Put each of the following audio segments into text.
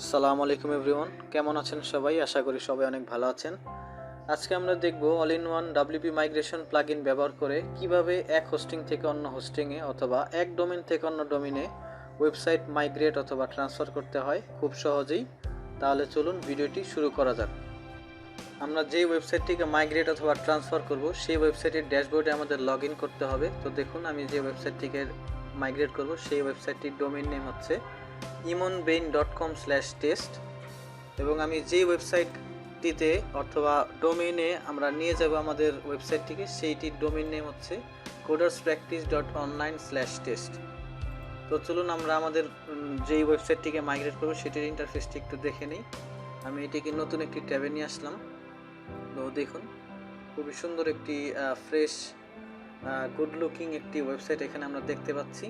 আসসালামু আলাইকুম এভরিওয়ান, কেমন আছেন সবাই? আশা করি সবাই অনেক ভালো আছেন। আজকে আমরা দেখব all in one WP migration plugin ব্যবহার করে কিভাবে এক হোস্টিং থেকে অন্য হোস্টিংয়ে অথবা এক ডোমেইন থেকে অন্য ডোমেইনে ওয়েবসাইট মাইগ্রেট অথবা ট্রান্সফার করতে হয় খুব সহজেই। তাহলে চলুন ভিডিওটি শুরু করা যাক। আমরা যে ওয়েবসাইটটিকে মাইগ্রেট অথবা ট্রান্সফার করব সেই ওয়েবসাইটের ড্যাশবোর্ডে আমাদের লগ ইন করতে হবে। তো দেখুন, আমি যে ওয়েবসাইটটিকে মাইগ্রেট করব সেই ওয়েবসাইটটির ডোমেইন নেম হচ্ছে imonbrain.com/test এবং আমি যে ওয়েবসাইটটিতে অথবা ডোমেইনে আমরা নিয়ে যাব আমাদের ওয়েবসাইটটিকে সেইটির ডোমেইন নেম হচ্ছে coderspractice.online/test। তো চলুন আমরা আমাদের যেই ওয়েবসাইটটিকে মাইগ্রেট করব সেটির ইন্টারফেসটি একটু দেখে নিই। আমি এটিকে নতুন একটি ট্যাবে নিয়ে আসলাম। তো দেখুন, খুবই সুন্দর একটি ফ্রেশ গুড লুকিং একটি ওয়েবসাইট এখানে আমরা দেখতে পাচ্ছি।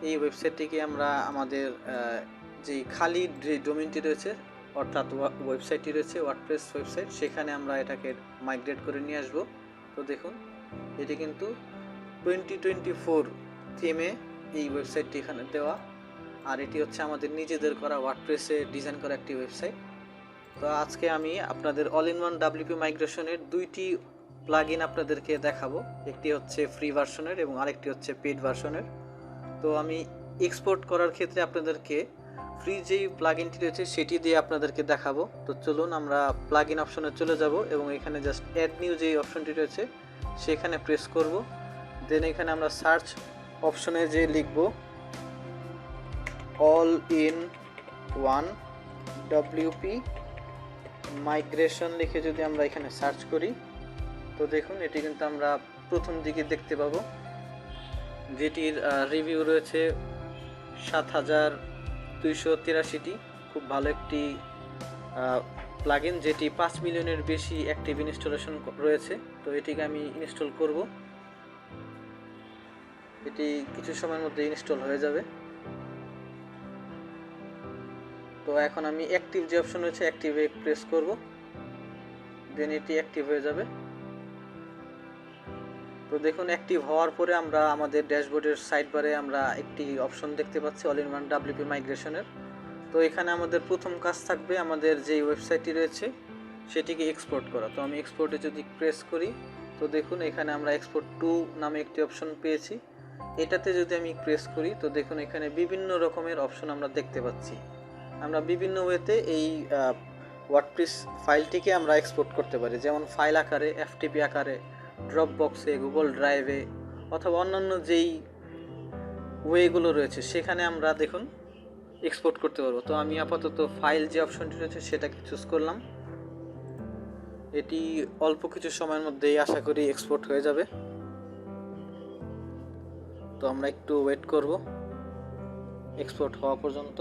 এই ওয়েবসাইটটিকে আমরা আমাদের যে খালি যে ডোমেইনটি রয়েছে অর্থাৎ ওয়েবসাইটটি রয়েছে ওয়ার্ডপ্রেস ওয়েবসাইট, সেখানে আমরা এটাকে মাইগ্রেট করে নিয়ে আসব। তো দেখুন, এটি কিন্তু 2024 থিমে এই ওয়েবসাইটটি এখানে দেওয়া, আর এটি হচ্ছে আমাদের নিজেদের করা ওয়ার্ডপ্রেসে ডিজাইন করা একটি ওয়েবসাইট। তো আজকে আমি আপনাদের অল ইন ওয়ান WP মাইগ্রেশনের দুইটি প্লাগইন আপনাদেরকে দেখাবো। একটি হচ্ছে ফ্রি ভার্সনের এবং আরেকটি হচ্ছে পেইড ভার্সনের। তো আমি এক্সপোর্ট করার ক্ষেত্রে আপনাদেরকে ফ্রি যেই প্লাগইনটি রয়েছে সেটি দিয়ে আপনাদেরকে দেখাবো। তো চলুন আমরা প্লাগইন অপশনে চলে যাব এবং এখানে জাস্ট অ্যাড নিউ যেই অপশনটি রয়েছে সেখানে প্রেস করব। দেন এখানে আমরা সার্চ অপশনে যে লিখব all in one WP migration লিখে যদি আমরা এখানে সার্চ করি, তো দেখুন এটি কিন্তু আমরা প্রথম দিকে দেখতে পাবো, যেটির রিভিউ রয়েছে 7283টি। খুব ভালো একটি প্লাগইন, যেটি 5 মিলিয়নের বেশি অ্যাক্টিভ ইনস্টলেশন রয়েছে। তো এটিকে আমি ইনস্টল করব। এটি কিছু সময়ের মধ্যে ইনস্টল হয়ে যাবে। তো এখন আমি অ্যাক্টিভ যে অপশন রয়েছে অ্যাক্টিভে প্রেস করব, দেন এটি অ্যাক্টিভ হয়ে যাবে। তো দেখুন, অ্যাক্টিভ হওয়ার পরে আমরা আমাদের ড্যাশবোর্ডের সাইড বারে আমরা একটি অপশন দেখতে পাচ্ছি অল ইন ওয়ান WP মাইগ্রেশনের। তো এখানে আমাদের প্রথম কাজ থাকবে আমাদের যে ওয়েবসাইটটি রয়েছে সেটিকে এক্সপোর্ট করা। তো আমি এক্সপোর্টে যদি প্রেস করি, তো দেখুন এখানে আমরা এক্সপোর্ট টু নামে একটি অপশন পেয়েছি। এটাতে যদি আমি প্রেস করি, তো দেখুন এখানে বিভিন্ন রকমের অপশন আমরা দেখতে পাচ্ছি। আমরা বিভিন্ন ওয়েতে এই ওয়ার্ডপ্রেস ফাইলটিকে আমরা এক্সপোর্ট করতে পারি, যেমন ফাইল আকারে, FTP আকারে, ড্রপ বক্সে, গুগল ড্রাইভে অথবা অন্যান্য যেই ওয়েগুলো রয়েছে সেখানে আমরা দেখুন এক্সপোর্ট করতে পারবো। তো আমি আপাতত ফাইল যে অপশনটি রয়েছে সেটাকে চুজ করলাম। এটি অল্প কিছু সময়ের মধ্যেই আশা করি এক্সপোর্ট হয়ে যাবে। তো আমরা একটু ওয়েট করব এক্সপোর্ট হওয়া পর্যন্ত।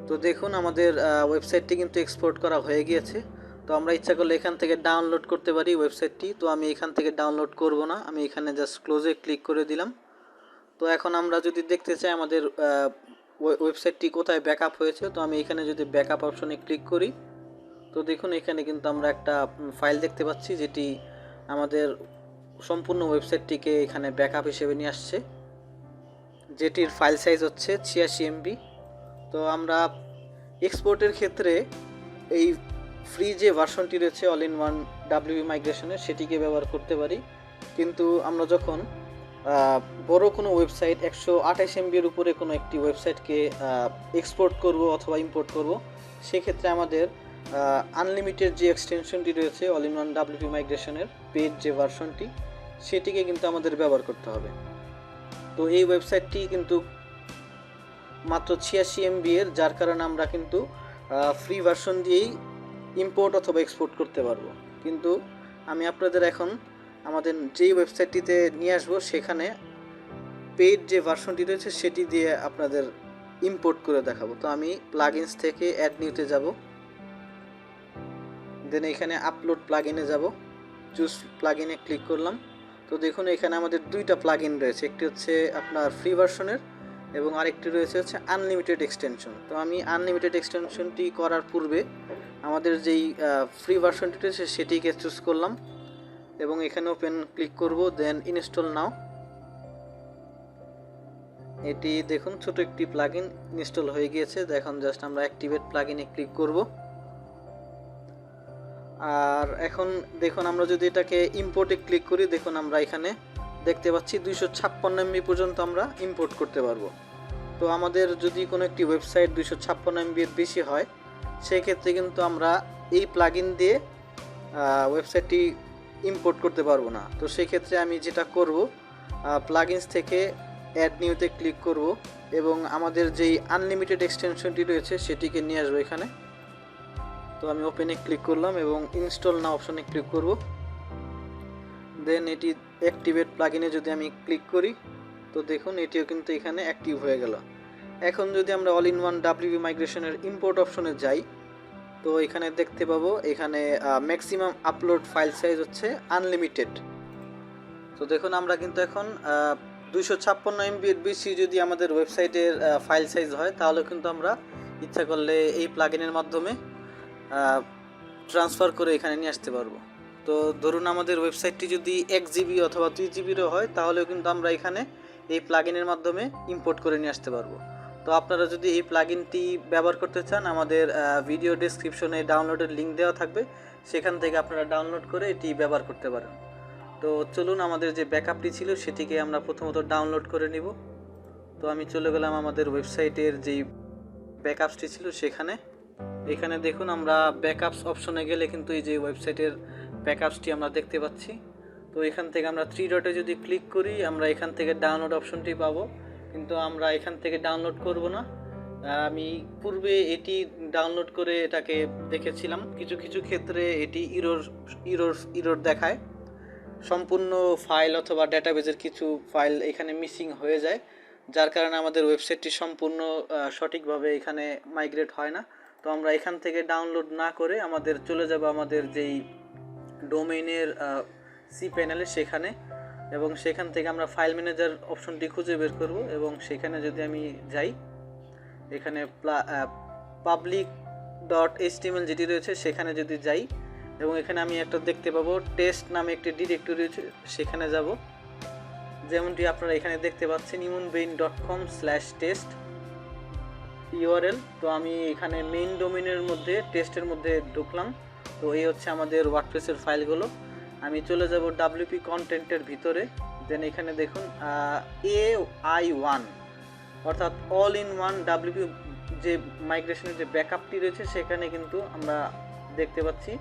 তো দেখুন আমাদের ওয়েবসাইটটি কিন্তু এক্সপোর্ট করা হয়ে গিয়েছে। তো আমরা ইচ্ছা করলে এখান থেকে ডাউনলোড করতে পারি ওয়েবসাইটটি। তো আমি এখান থেকে ডাউনলোড করব না, আমি এখানে জাস্ট ক্লোজে ক্লিক করে দিলাম। তো এখন আমরা যদি দেখতে চাই আমাদের ওয়েবসাইটটি কোথায় ব্যাকআপ হয়েছে, তো আমি এখানে যদি ব্যাকআপ অপশনে ক্লিক করি, তো দেখুন এখানে কিন্তু আমরা একটা ফাইল দেখতে পাচ্ছি যেটি আমাদের সম্পূর্ণ ওয়েবসাইটটিকে এখানে ব্যাকআপ হিসেবে নিয়ে আসছে, যেটির ফাইল সাইজ হচ্ছে 86 MB। তো আমরা এক্সপোর্টের ক্ষেত্রে এই ফ্রি যে ভার্সনটি রয়েছে অল ইন ওয়ান WP মাইগ্রেশনের সেটিকে ব্যবহার করতে পারি, কিন্তু আমরা যখন বড় কোনো ওয়েবসাইট 128 MB-এর উপরে কোনো একটি ওয়েবসাইটকে এক্সপোর্ট করব অথবা ইম্পোর্ট করব, সেক্ষেত্রে আমাদের আনলিমিটেড যে এক্সটেনশনটি রয়েছে অল ইন ওয়ান WP মাইগ্রেশনের পেড যে ভার্সনটি সেটিকে কিন্তু আমাদের ব্যবহার করতে হবে। তো এই ওয়েবসাইটটি কিন্তু মাত্র 86 MB এর, যার কারণে আমরা কিন্তু ফ্রি ভার্সন দিয়েই ইম্পোর্ট অথবা এক্সপোর্ট করতে পারবো। কিন্তু আমি আপনাদের এখন আমাদের যেই ওয়েবসাইটটিতে নিয়ে আসবো সেখানে পেইড যে ভার্সনটি রয়েছে সেটি দিয়ে আপনাদের ইম্পোর্ট করে দেখাবো। তো আমি প্লাগইনস থেকে অ্যাড নিউতে যাব, দেন এখানে আপলোড প্লাগইনে যাব, চুজ প্লাগইনে ক্লিক করলাম। তো দেখুন এখানে আমাদের দুইটা প্লাগইন রয়েছে, একটি হচ্ছে আপনার ফ্রি ভার্সনের এবং আরেকটি রয়েছে হচ্ছে আনলিমিটেড এক্সটেনশন। তো আমি আনলিমিটেড এক্সটেনশনটি করার পূর্বে আমাদের যেই ফ্রি ভার্সনটি রয়েছে সেটিকে চুজ করলাম এবং এখানে ওপেন ক্লিক করব, দেন ইনস্টল নাও। এটি দেখুন ছোট একটি প্লাগইন ইনস্টল হয়ে গিয়েছে। এখন জাস্ট আমরা অ্যাক্টিভেট প্লাগইনে ক্লিক করব। আর এখন দেখুন আমরা যদি এটাকে ইম্পোর্টে ক্লিক করি, দেখুন আমরা এখানে দেখতে পাচ্ছি 256 MB পর্যন্ত আমরা ইম্পোর্ট করতে পারবো। তো আমাদের যদি কোনো একটি ওয়েবসাইট 256 MB এর বেশি হয়, সেই ক্ষেত্রে কিন্তু আমরা এই প্লাগইন দিয়ে ওয়েবসাইটটি ইম্পোর্ট করতে পারবো না। তো সেই ক্ষেত্রে আমি যেটা করব, প্লাগইনস থেকে অ্যাড নিউতে ক্লিক করব এবং আমাদের যেই আনলিমিটেড এক্সটেনশনটি রয়েছে সেটিকে নিয়ে আসবো এখানে। তো আমি ওপেনে ক্লিক করলাম এবং ইনস্টল নাও অপশনে ক্লিক করব। দেন এটি অ্যাক্টিভেট প্লাগইনে যদি আমি ক্লিক করি, তো দেখুন এটিও কিন্তু এখানে অ্যাক্টিভ হয়ে গেল। এখন যদি আমরা অল ইন ওয়ান WP মাইগ্রেশনের ইম্পোর্ট অপশনে যাই, তো এখানে দেখতে পাবো এখানে ম্যাক্সিমাম আপলোড ফাইল সাইজ হচ্ছে আনলিমিটেড। তো দেখুন আমরা কিন্তু এখন 256 MB এর বেশি যদি আমাদের ওয়েবসাইটের ফাইল সাইজ হয়, তাহলে কিন্তু আমরা ইচ্ছা করলে এই প্লাগইনের মাধ্যমে ট্রান্সফার করে এখানে নিয়ে আসতে পারবো। তো ধরুন আমাদের ওয়েবসাইটটি যদি 1 GB অথবা 2 GBরও হয়, তাহলেও কিন্তু আমরা এখানে এই প্লাগইনের মাধ্যমে ইম্পোর্ট করে নিয়ে আসতে পারবো। তো আপনারা যদি এই প্লাগইনটি ব্যবহার করতে চান, আমাদের ভিডিও ডেসক্রিপশনে ডাউনলোডের লিঙ্ক দেওয়া থাকবে, সেখান থেকে আপনারা ডাউনলোড করে এটি ব্যবহার করতে পারেন। তো চলুন আমাদের যে ব্যাকআপটি ছিল সেটিকে আমরা প্রথমত ডাউনলোড করে নিব। তো আমি চলে গেলাম আমাদের ওয়েবসাইটের যেই ব্যাকআপসটি ছিল সেখানে। এখানে দেখুন আমরা ব্যাকআপস অপশনে গেলে কিন্তু এই যে ওয়েবসাইটের ব্যাকআপসটি আমরা দেখতে পাচ্ছি। তো এখান থেকে আমরা 3 ডটে যদি ক্লিক করি, আমরা এখান থেকে ডাউনলোড অপশনটি পাবো, কিন্তু আমরা এখান থেকে ডাউনলোড করব না। আমি পূর্বে এটি ডাউনলোড করে এটাকে দেখেছিলাম, কিছু কিছু ক্ষেত্রে এটি ইরর দেখায়। সম্পূর্ণ ফাইল অথবা ডেটাবেজের কিছু ফাইল এখানে মিসিং হয়ে যায়, যার কারণে আমাদের ওয়েবসাইটটি সম্পূর্ণ সঠিকভাবে এখানে মাইগ্রেট হয় না। তো আমরা এখান থেকে ডাউনলোড না করে আমাদের চলে যাব আমাদের যেই ডোমেইনের cPanel সেখানে, এবং সেখান থেকে আমরা ফাইল ম্যানেজার অপশনটি খুঁজে বের করব এবং সেখানে যদি আমি যাই, এখানে public.html যেটি রয়েছে সেখানে যদি যাই, এবং এখানে আমি একটা দেখতে পাবো টেস্ট নামে একটি ডিরেক্টরি রয়েছে, সেখানে যাব। যেমনটি আপনারা এখানে দেখতে পাচ্ছেন evanul.com/test URL। তো আমি এখানে মেইন ডোমেইনের মধ্যে টেস্টের মধ্যে ঢুকলাম। তো এই হচ্ছে আমাদের ওয়ার্ডপ্রেসের ফাইলগুলো। আমি চলে যাব WP কন্টেন্টের ভিতরে। দেন এখানে দেখুন AI1 অর্থাৎ অল ইন ওয়ান WP যে মাইগ্রেশনের যে ব্যাকআপটি রয়েছে, সেখানে কিন্তু আমরা দেখতে পাচ্ছি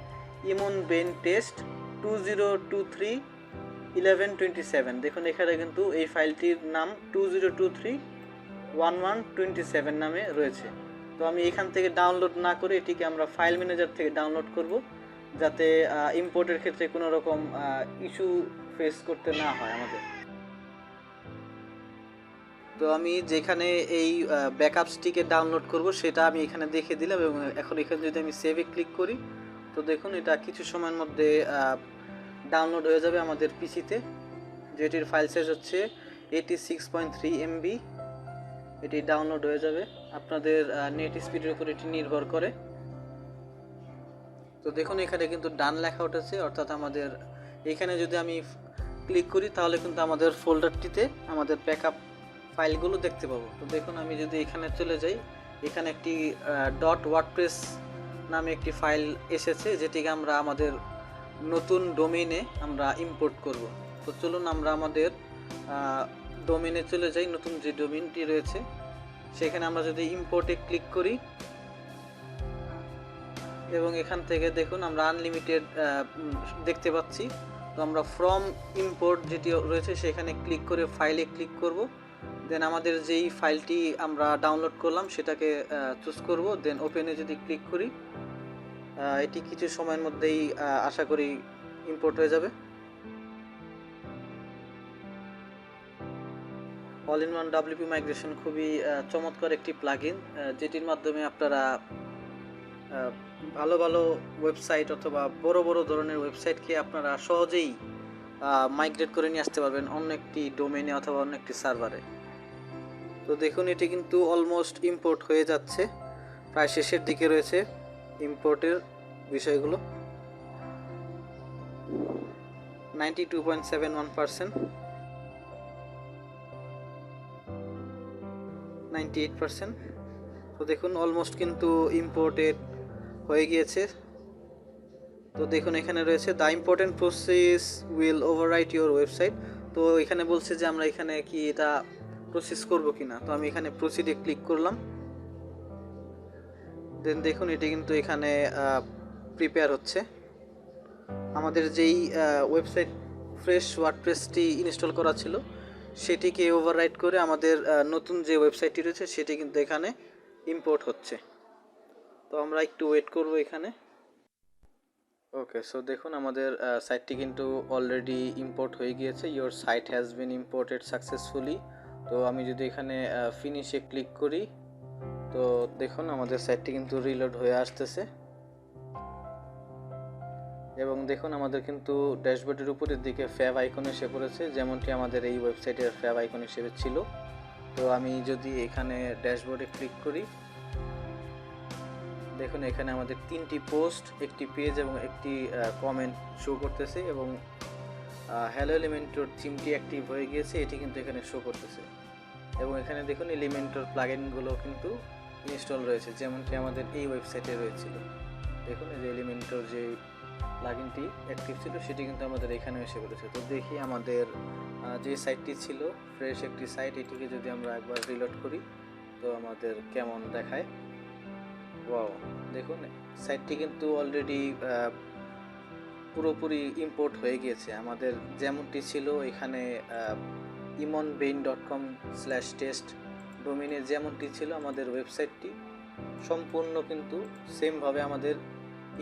ইমন বেন টেস্ট 2023-11-27। দেখুন এখানে কিন্তু এই ফাইলটির নাম 2023-11-27 নামে রয়েছে। তো আমি এখান থেকে ডাউনলোড না করে এটিকে আমরা ফাইল ম্যানেজার থেকে ডাউনলোড করব, যাতে ইম্পোর্টের ক্ষেত্রে কোনো রকম ইস্যু ফেস করতে না হয় আমাদের। তো আমি যেখানে এই ব্যাকআপসটিকে ডাউনলোড করব সেটা আমি এখানে দেখে দিলাম, এবং এখন এখানে যদি আমি সেভে ক্লিক করি, তো দেখুন এটা কিছু সময়ের মধ্যে ডাউনলোড হয়ে যাবে আমাদের পিসিতে, যেটির ফাইল সাইজ হচ্ছে 86.3 MB। এটি ডাউনলোড হয়ে যাবে, আপনাদের নেট স্পিডের উপর এটি নির্ভর করে। তো দেখুন এখানে কিন্তু ডান লেখা উঠেছে, অর্থাৎ আমাদের এখানে যদি আমি ক্লিক করি তাহলে কিন্তু আমাদের ফোল্ডারটিতে আমাদের ব্যাকআপ ফাইলগুলো দেখতে পাবো। তো দেখুন আমি যদি এখানে চলে যাই, এখানে একটি .wordpress নামে একটি ফাইল এসেছে, যেটিকে আমরা আমাদের নতুন ডোমেইনে আমরা ইম্পোর্ট করব। তো চলুন আমরা আমাদের ডোমেইনে চলে যাই, নতুন যে ডোমেইনটি রয়েছে সেখানে আমরা যদি ইম্পোর্টে ক্লিক করি, এবং এখান থেকে দেখুন আমরা আনলিমিটেড দেখতে পাচ্ছি। তো আমরা ফ্রম ইম্পোর্ট যেটি রয়েছে সেখানে ক্লিক করে ফাইলে ক্লিক করব। দেন আমাদের যেই ফাইলটি আমরা ডাউনলোড করলাম সেটাকে চুজ করব। দেন ওপেনে যদি ক্লিক করি, এটি কিছু সময়ের মধ্যেই আশা করি ইম্পোর্ট হয়ে যাবে। All in one WP migration খুবই চমৎকার একটি প্লাগইন, যেটির মাধ্যমে আপনারা ভালো ভালো ওয়েবসাইট অথবা বড় বড় ধরনের ওয়েবসাইটকে আপনারা সহজেই মাইগ্রেট করে নিয়ে আসতে পারবেন অন্য একটি ডোমেইনে অথবা অন্য একটি সার্ভারে। তো দেখুন এটি কিন্তু অলমোস্ট ইম্পোর্ট হয়ে যাচ্ছে, প্রায় শেষের দিকে রয়েছে ইম্পোর্টের বিষয়গুলো, 92.71%। 98%। তো দেখুন অলমোস্ট কিন্তু ইম্পোর্টেড হয়ে গিয়েছে। তো দেখুন এখানে রয়েছে the important process will overwrite your website. তো এখানে বলছে যে আমরা এখানে কি এটা প্রসেস করব কিনা। তো আমি এখানে প্রসিডে ক্লিক করলাম। দেন দেখুন এটি কিন্তু এখানে প্রিপেয়ার হচ্ছে। আমাদের যেই ওয়েবসাইট ফ্রেশ ওয়ার্ডপ্রেসটি ইনস্টল করা ছিল সেটিকে ওভাররাইট করে আমাদের নতুন যে ওয়েবসাইটটি রয়েছে সেটি কিন্তু এখানে ইম্পোর্ট হচ্ছে। তো আমরা একটু ওয়েট করব এখানে। ওকে, সো দেখুন আমাদের সাইটটি কিন্তু অলরেডি ইম্পোর্ট হয়ে গিয়েছে। Your site has been imported successfully. তো আমি যদি এখানে ফিনিশে ক্লিক করি, তো দেখুন আমাদের সাইটটি কিন্তু রিলোড হয়ে আসতেছে। এবং দেখুন আমাদের কিন্তু ড্যাশবোর্ডের উপরের দিকে ফ্যাব আইকন এসে পড়েছে, যেমনটি আমাদের এই ওয়েবসাইটের ফ্যাব আইকন হিসেবে ছিল। তো আমি যদি এখানে ড্যাশবোর্ডে ক্লিক করি, দেখুন এখানে আমাদের 3টি পোস্ট, একটি পেজ এবং একটি কমেন্ট শো করতেছে এবং হ্যালো এলিমেন্টর থিমটি অ্যাক্টিভ হয়ে গিয়েছে, এটি কিন্তু এখানে শো করতেছে। এবং এখানে দেখুন এলিমেন্টর প্লাগইনগুলো কিন্তু ইনস্টল রয়েছে, যেমনটি আমাদের এই ওয়েবসাইটে রয়েছিল। দেখুন এই যে এলিমেন্টর যে প্লাগইনটি অ্যাক্টিভ ছিল সেটি কিন্তু আমাদের এখানে এসে পড়েছে। তো দেখি আমাদের যে সাইটটি ছিল ফ্রেশ একটি সাইট, এটিকে যদি আমরা একবার রিলোড করি তো আমাদের কেমন দেখায়। ওয়াও, দেখুন সাইটটি কিন্তু অলরেডি পুরোপুরি ইম্পোর্ট হয়ে গিয়েছে। আমাদের যেমনটি ছিল এখানে imonbein.com/test ডোমেইনে যেমনটি ছিল আমাদের ওয়েবসাইটটি সম্পূর্ণ কিন্তু সেমভাবে আমাদের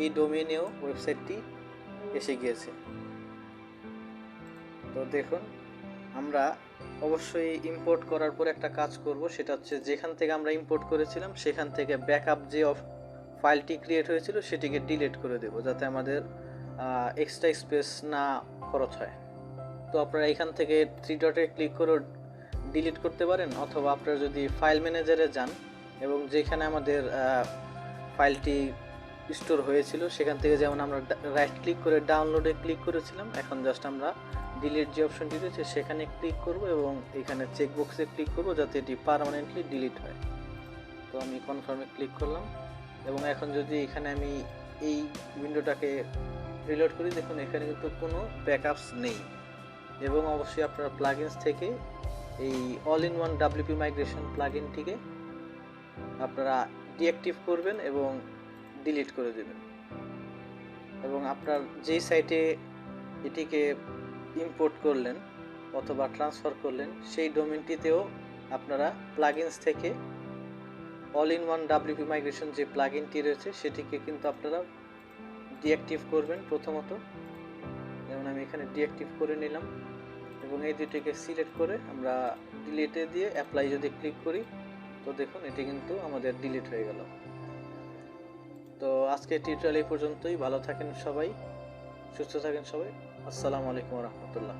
এই ডোমেইনেও ওয়েবসাইটটি এসে গিয়েছে। তো দেখুন আমরা অবশ্যই ইম্পোর্ট করার পর একটা কাজ করব, সেটা হচ্ছে যেখান থেকে আমরা ইম্পোর্ট করেছিলাম সেখান থেকে ব্যাকআপ যে ফাইলটি ক্রিয়েট হয়েছিল সেটিকে ডিলিট করে দেব, যাতে আমাদের এক্সট্রা স্পেস না খরচ হয়। তো আপনারা এখান থেকে 3 ডটে ক্লিক করে ডিলিট করতে পারেন, অথবা আপনারা যদি ফাইল ম্যানেজারে যান এবং যেখানে আমাদের ফাইলটি স্টোর হয়েছিল সেখান থেকে, যেমন আমরা রাইট ক্লিক করে ডাউনলোডে ক্লিক করেছিলাম, এখন জাস্ট আমরা ডিলিট যে অপশনটি রয়েছে সেখানে ক্লিক করব এবং এখানে চেকবক্সে ক্লিক করব যাতে এটি পার্মানেন্টলি ডিলিট হয়। তো আমি কনফার্মে ক্লিক করলাম এবং এখন যদি এখানে আমি এই উইন্ডোটাকে রিলোড করি, দেখুন এখানে কিন্তু কোনো ব্যাকআপস নেই। এবং অবশ্যই আপনারা প্লাগইনস থেকে এই all in one WP migration প্লাগইনটিকে আপনারা ডিঅ্যাক্টিভ করবেন এবং ডিলিট করে দেবেন। এবং আপনার যেই সাইটে এটিকে ইম্পোর্ট করলেন অথবা ট্রান্সফার করলেন সেই ডোমেইনটিতেও আপনারা প্লাগইনস থেকে all in one WP migration যে প্লাগইনটি রয়েছে সেটিকে কিন্তু আপনারা ডিঅ্যাক্টিভ করবেন প্রথমত। যেমন আমি এখানে ডিঅ্যাক্টিভ করে নিলাম এবং এই দুটিকে সিলেক্ট করে আমরা ডিলিটে দিয়ে অ্যাপ্লাই যদি ক্লিক করি, তো দেখুন এটি কিন্তু আমাদের ডিলিট হয়ে গেল। তো আজকে টিউটোরিয়াল এই পর্যন্তই। ভালো থাকেন সবাই, সুস্থ থাকেন সবাই। আসসালামু আলাইকুম ওয়া রাহমাতুল্লাহ।